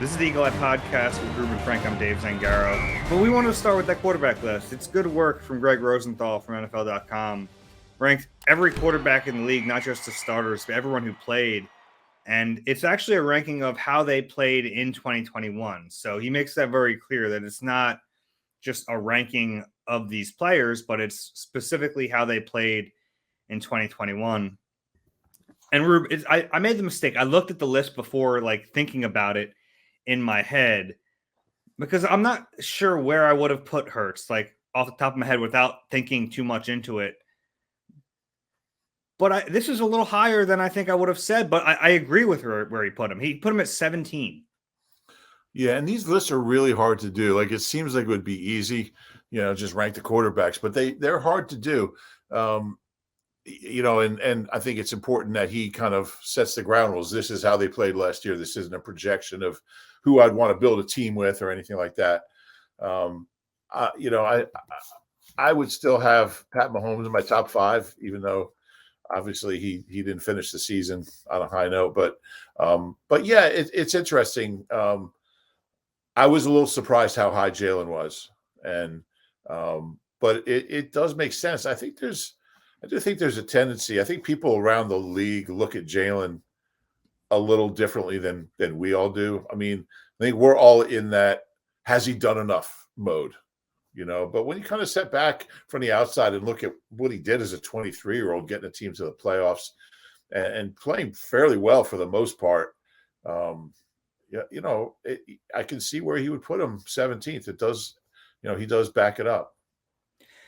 This is the Eagle Eye Podcast with Reuben Frank. I'm Dave Zangaro. But we want to start with that quarterback list. It's good work from Greg Rosenthal from NFL.com. Ranked every quarterback in the league, not just the starters, but everyone who played. And it's actually a ranking of how they played in 2021. So he makes that very clear that it's not just a ranking of these players, but it's specifically how they played in 2021. And Rube, I made the mistake. I looked at the list before, thinking about it in my head, because I'm not sure where I would have put Hurts, off the top of my head without thinking too much into it. But this is a little higher than I think I would have said, but I agree with where he put him. He put him at 17. Yeah, and these lists are really hard to do. It seems like it would be easy, just rank the quarterbacks, but they're hard to do. And I think it's important that he kind of sets the ground rules. This is how they played last year. This isn't a projection of who I'd want to build a team with or anything like that. I would still have Pat Mahomes in my top 5, even though obviously he didn't finish the season on a high note. But yeah, it's interesting. I was a little surprised how high Jalen was, but it does make sense. I do think there's a tendency. I think people around the league look at Jalen a little differently than we all do. I mean, I think we're all in that has he done enough mode, But when you kind of step back from the outside and look at what he did as a 23-year-old, getting a team to the playoffs and playing fairly well for the most part, I can see where he would put him 17th. It does, he does back it up.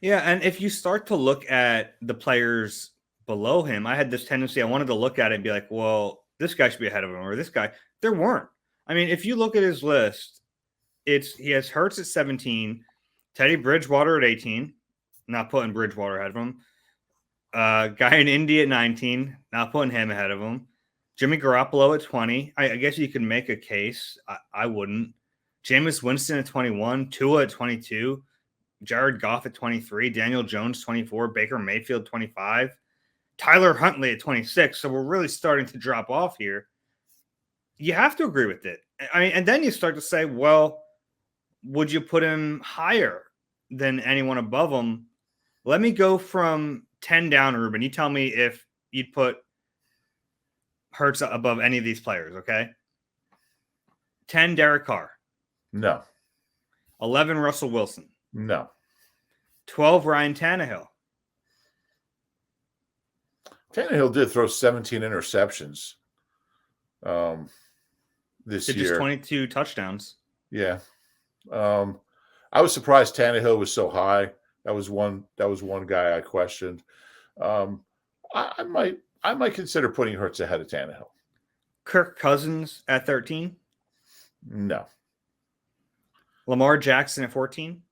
Yeah, and if you start to look at the players below him, I had this tendency, I wanted to look at it and be like, well, this guy should be ahead of him, or this guy. There weren't. I mean, if you look at his list, he has Hurts at 17, Teddy Bridgewater at 18, not putting Bridgewater ahead of him. Guy in Indy at 19, not putting him ahead of him. Jimmy Garoppolo at 20. I guess you can make a case. I wouldn't. Jameis Winston at 21, Tua at 22. Jared Goff at 23, Daniel Jones 24, Baker Mayfield 25, Tyler Huntley at 26. So we're really starting to drop off here. You have to agree with it. I mean, and then you start to say, well, would you put him higher than anyone above him? Let me go from 10 down, Ruben. You tell me if you'd put Hurts above any of these players, okay? 10, Derek Carr. No. 11, Russell Wilson. No. 12, Ryan Tannehill. Tannehill did throw 17 interceptions this year. Just 22 touchdowns. Yeah. I was surprised Tannehill was so high. That was one guy I questioned. I might consider putting Hurts ahead of Tannehill. Kirk Cousins at 13. No. Lamar Jackson at 14.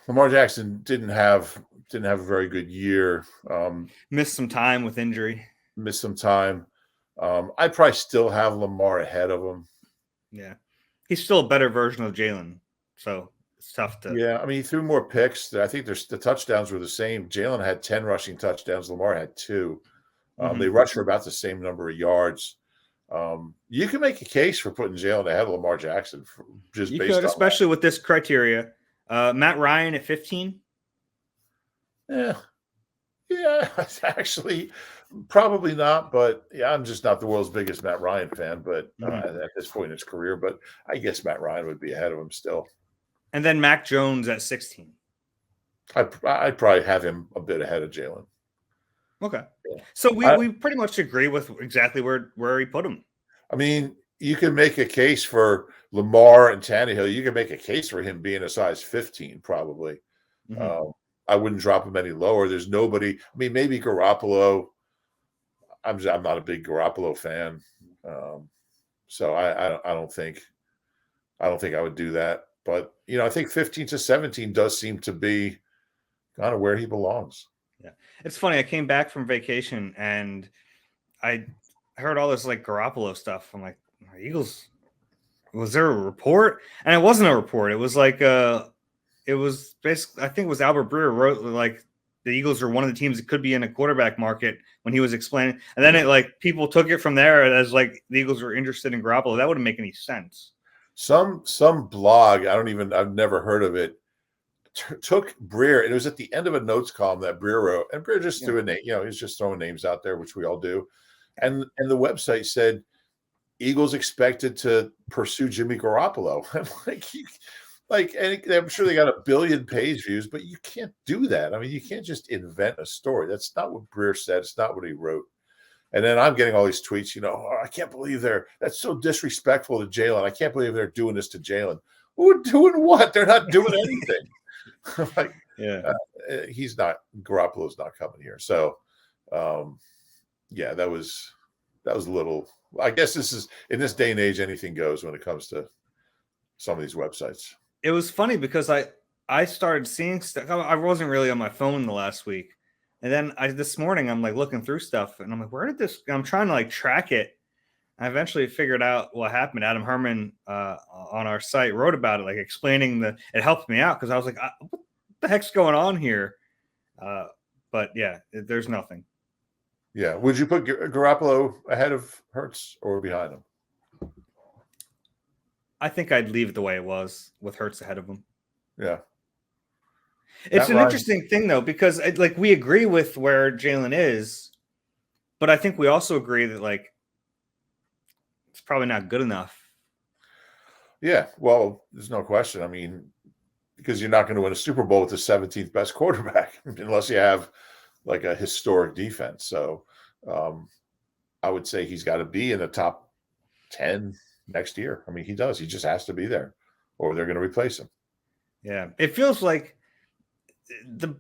Lamar Jackson didn't have a very good year. Missed some time with injury. Missed some time. I'd probably still have Lamar ahead of him. Yeah. He's still a better version of Jalen. So it's tough to. Yeah. I mean, he threw more picks. I think the touchdowns were the same. Jalen had 10 rushing touchdowns. Lamar had 2. They rushed for about the same number of yards. You can make a case for putting Jalen ahead of Lamar Jackson just based on especially with this criteria. Matt Ryan at 15. Yeah, actually, probably not. But yeah, I'm just not the world's biggest Matt Ryan fan. But at this point in his career, but I guess Matt Ryan would be ahead of him still. And then Mac Jones at 16. I'd probably have him a bit ahead of Jalen. Okay, yeah. So we pretty much agree with exactly where he put him. I mean, you can make a case for Lamar and Tannehill. You can make a case for him being a size 15, probably. Mm-hmm. I wouldn't drop him any lower. There's nobody. I mean, maybe Garoppolo. I'm not a big Garoppolo fan, so I don't think I would do that. But I think 15 to 17 does seem to be kind of where he belongs. Yeah, it's funny. I came back from vacation and I heard all this Garoppolo stuff. I'm like, Eagles. Was there a report? And it wasn't a report. It was it was basically, I think it was Albert Breer wrote the Eagles are one of the teams that could be in a quarterback market when he was explaining. And then it like people took it from there as like the Eagles were interested in Garoppolo. That wouldn't make any sense. Some blog, I've never heard of it, took Breer, and it was at the end of a notes column that Breer wrote, and Breer just threw a name, he's just throwing names out there, which we all do. And the website said Eagles expected to pursue Jimmy Garoppolo. And I'm sure they got a billion page views, but you can't do that. I mean, you can't just invent a story. That's not what Breer said. It's not what he wrote. And then I'm getting all these tweets, I can't believe that's so disrespectful to Jalen. I can't believe they're doing this to Jalen. Well, doing what? They're not doing anything. Garoppolo's not coming here. So, that was a little, I guess this is, in this day and age, anything goes when it comes to some of these websites. It was funny because I started seeing stuff. I wasn't really on my phone the last week. And then this morning, I'm like looking through stuff and I'm like, where did this, I'm trying to like track it. I eventually figured out what happened. Adam Herman on our site wrote about it, like explaining it helped me out. Cause I was like, what the heck's going on here? But yeah, there's nothing. Yeah. Would you put Garoppolo ahead of Hurts or behind him? I think I'd leave it the way it was with Hurts ahead of him. Yeah. It's an interesting thing, though, because like we agree with where Jalen is, but I think we also agree that like it's probably not good enough. Yeah, well, there's no question. I mean, because you're not going to win a Super Bowl with the 17th best quarterback unless you have like a historic defense. So I would say he's got to be in the top 10 next year. I mean, he does. He just has to be there or they're going to replace him. Yeah, it feels like to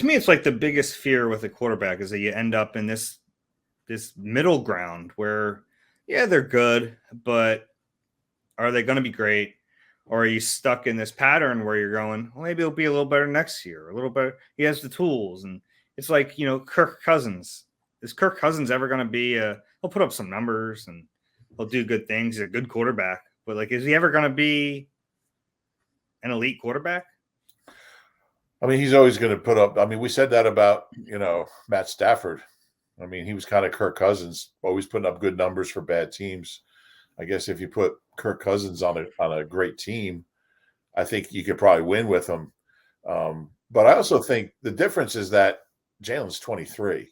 me, it's like the biggest fear with a quarterback is that you end up in this middle ground where, yeah, they're good, but are they going to be great? Or are you stuck in this pattern where you're going, well, maybe it'll be a little better next year, a little better. He has the tools. And it's like, Kirk Cousins. Is Kirk Cousins ever going to be he'll put up some numbers and he'll do good things. He's a good quarterback. But like, is he ever going to be an elite quarterback? I mean, he's always going to put up. I mean, we said that about, Matt Stafford. I mean, he was kind of Kirk Cousins, always putting up good numbers for bad teams. I guess if you put Kirk Cousins on a great team, I think you could probably win with him. But I also think the difference is that Jalen's 23.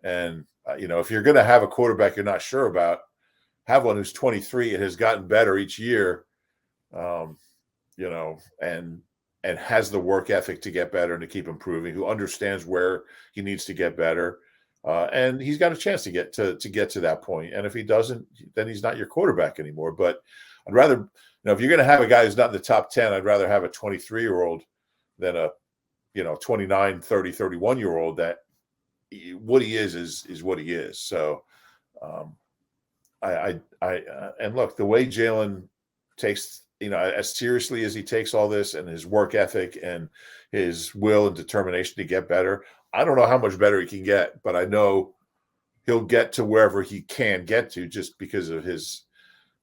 And, if you're going to have a quarterback you're not sure about, have one who's 23 and has gotten better each year, and has the work ethic to get better and to keep improving, who understands where he needs to get better. And he's got a chance to get to that point. And if he doesn't, then he's not your quarterback anymore. But I'd rather, if you're going to have a guy who's not in the top 10, I'd rather have a 23-year-old than a, 29, 30, 31-year-old that what he is what he is. So and look, the way Jalen takes, as seriously as he takes all this and his work ethic and his will and determination to get better, I don't know how much better he can get, but I know he'll get to wherever he can get to just because of his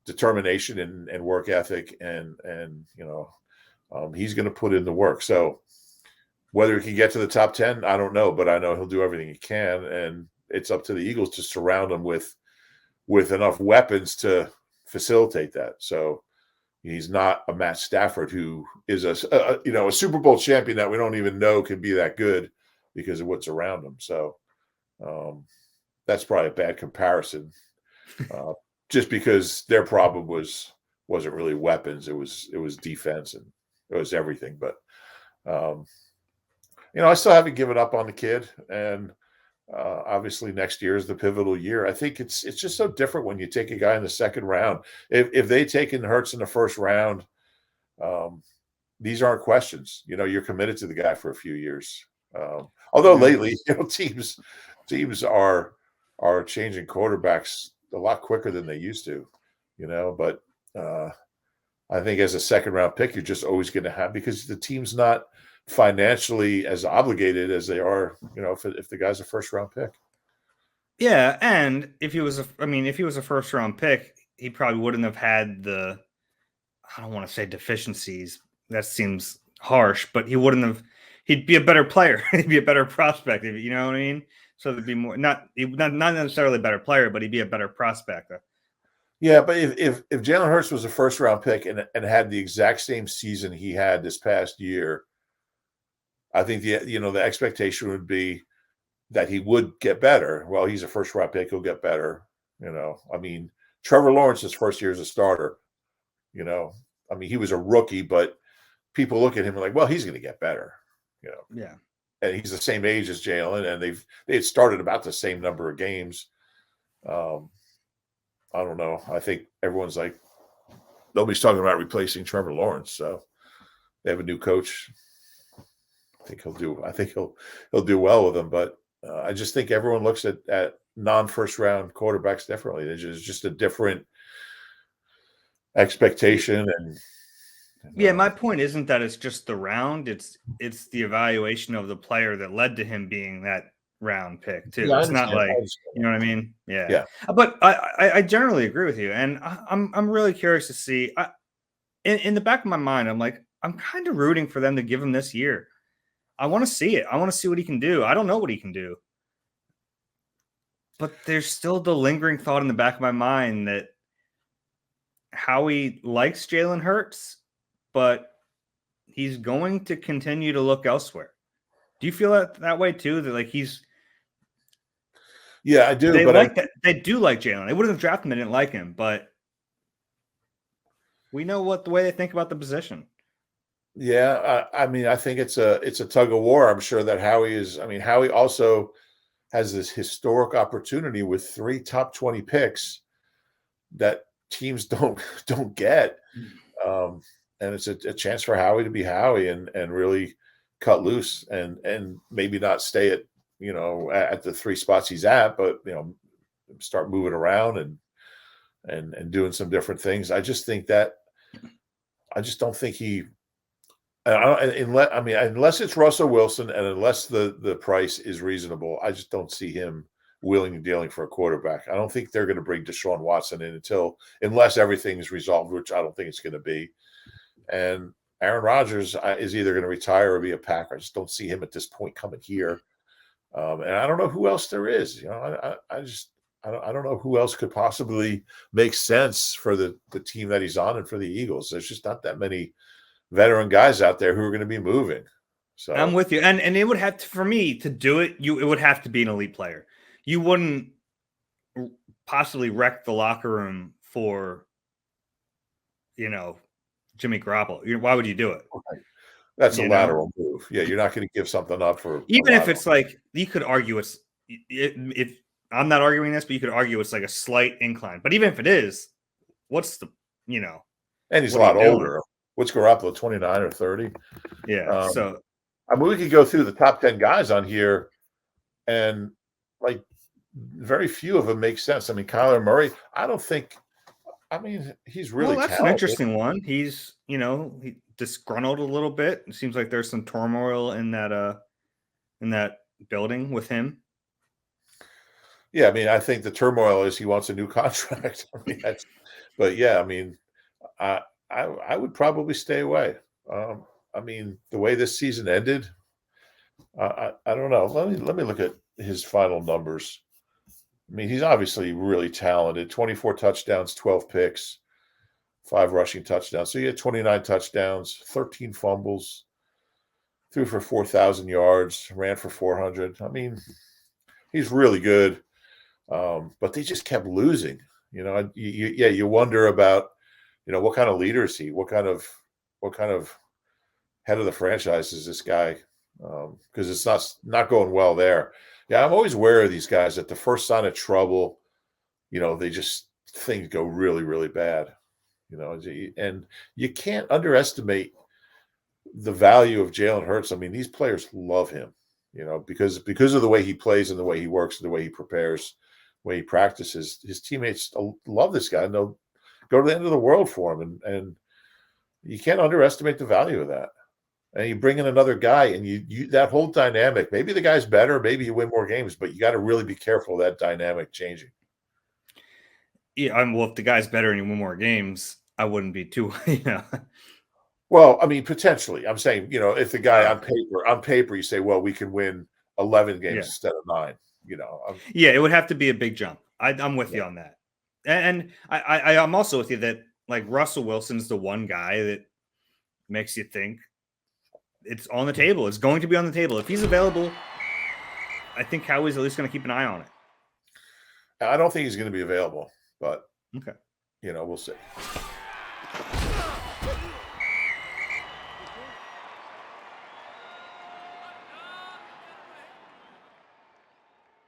determination and work ethic. And he's going to put in the work. So whether he can get to the top 10, I don't know, but I know he'll do everything he can. And it's up to the Eagles to surround him with enough weapons to facilitate that. So he's not a Matt Stafford who is a Super Bowl champion that we don't even know can be that good because of what's around him. So that's probably a bad comparison, just because their problem wasn't really weapons. It was defense and it was everything. But I still haven't given up on the kid, and obviously next year is the pivotal year. I think it's just so different when you take a guy in the second round. If they taken Hurts in the first round, these aren't questions. You're committed to the guy for a few years. Although lately, teams are changing quarterbacks a lot quicker than they used to. But I think as a second round pick, you're just always going to have, because the team's not financially as obligated as they are, if the guy's a first round pick. Yeah, and if he was a first round pick, he probably wouldn't have had I don't want to say deficiencies. That seems harsh, but he wouldn't have he'd be a better player. He'd be a better prospect. You know what I mean? So there'd be more, not necessarily a better player, but he'd be a better prospect. Yeah, but if Jalen Hurts was a first round pick and had the exact same season he had this past year, I think the expectation would be that he would get better. Well, he's a first round pick; he'll get better. I mean, Trevor Lawrence's first year as a starter. I mean, he was a rookie, but people look at him and like, well, he's going to get better. Yeah. And he's the same age as Jalen, and they had started about the same number of games. I don't know. I think everyone's like, nobody's talking about replacing Trevor Lawrence. So they have a new coach. I think he'll do well with them. But I just think everyone looks at non-first round quarterbacks differently. There's just a different expectation. And yeah, my point isn't that it's just the round. It's the evaluation of the player that led to him being that round pick too. Yeah, it's not like, you know what I mean? Yeah. But I generally agree with you, and I'm really curious to see. In the back of my mind, I'm like, I'm kind of rooting for them to give him this year. I want to see it. I want to see what he can do. I don't know what he can do, but there's still the lingering thought in the back of my mind that Howie likes Jalen Hurts, but he's going to continue to look elsewhere. Do you feel that way too? That like he's Yeah, I do. They but like that. They do like Jalen. They wouldn't have drafted him. They didn't like him, but we know what the way they think about the position. Yeah, I mean, I think it's a tug of war. I'm sure that Howie is. I mean, Howie also has this historic opportunity with 3 top 20 picks that teams don't get, and it's a chance for Howie to be Howie and really cut loose and maybe not stay at the 3 spots he's at, but start moving around and doing some different things. I just don't think he. Unless it's Russell Wilson and unless the price is reasonable, I just don't see him willing and dealing for a quarterback. I don't think they're going to bring Deshaun Watson in unless everything is resolved, which I don't think it's going to be. And Aaron Rodgers is either going to retire or be a Packer. I just don't see him at this point coming here. And I don't know who else there is. I don't know who else could possibly make sense for the team that he's on and for the Eagles. There's just not that many veteran guys out there who are going to be moving. So I'm with you. And it would have to, for me to do it, it would have to be an elite player. You wouldn't possibly wreck the locker room for, Jimmy Garoppolo. Why would you do it? Okay. That's a lateral move. Yeah, you're not going to give something up for even if it's like, you could argue if I'm not arguing this, but you could argue it's like a slight incline. But even if it is, what's the and he's a lot older. What's Garoppolo, 29 or 30? Yeah. So we could go through the top 10 guys on here, and like very few of them make sense. I mean, Kyler Murray, I don't think. I mean, he's really that's talented. An interesting one. He's he disgruntled a little bit. It seems like there's some turmoil in that building with him. Yeah, I mean, I think the turmoil is he wants a new contract. But yeah, I mean, I would probably stay away. I mean, the way this season ended, I don't know. Let me look at his final numbers. I mean, he's obviously really talented. 24 touchdowns, 12 picks, 5 rushing touchdowns. So he had 29 touchdowns, 13 fumbles, threw for 4,000 yards, ran for 400. I mean, he's really good. But they just kept losing. You wonder about, what kind of leader is he? What kind of head of the franchise is this guy? Because it's not going well there. Yeah, I'm always aware of these guys that the first sign of trouble, they just things go really, really bad. And you can't underestimate the value of Jalen Hurts. I mean, these players love him, because of the way he plays and the way he works and the way he prepares, the way he practices. His teammates love this guy, and they'll go to the end of the world for him. And you can't underestimate the value of that. And you bring in another guy, and you that whole dynamic. Maybe the guy's better, maybe you win more games, but you got to really be careful of that dynamic changing. Yeah, well, if the guy's better and you win more games, I wouldn't be too, Well, Well, I mean, potentially. I'm saying, if the guy Oh, on paper, you say, well, we can win 11 games yeah. instead of 9. Yeah, it would have to be a big jump. I'm with Yeah. you on that. And I'm also with you that like Russell Wilson's the one guy that makes you think it's on the table. It's going to be on the table. If he's available, I think Cowie's at least going to keep an eye on it. I don't think he's going to be available, but Okay. we'll see.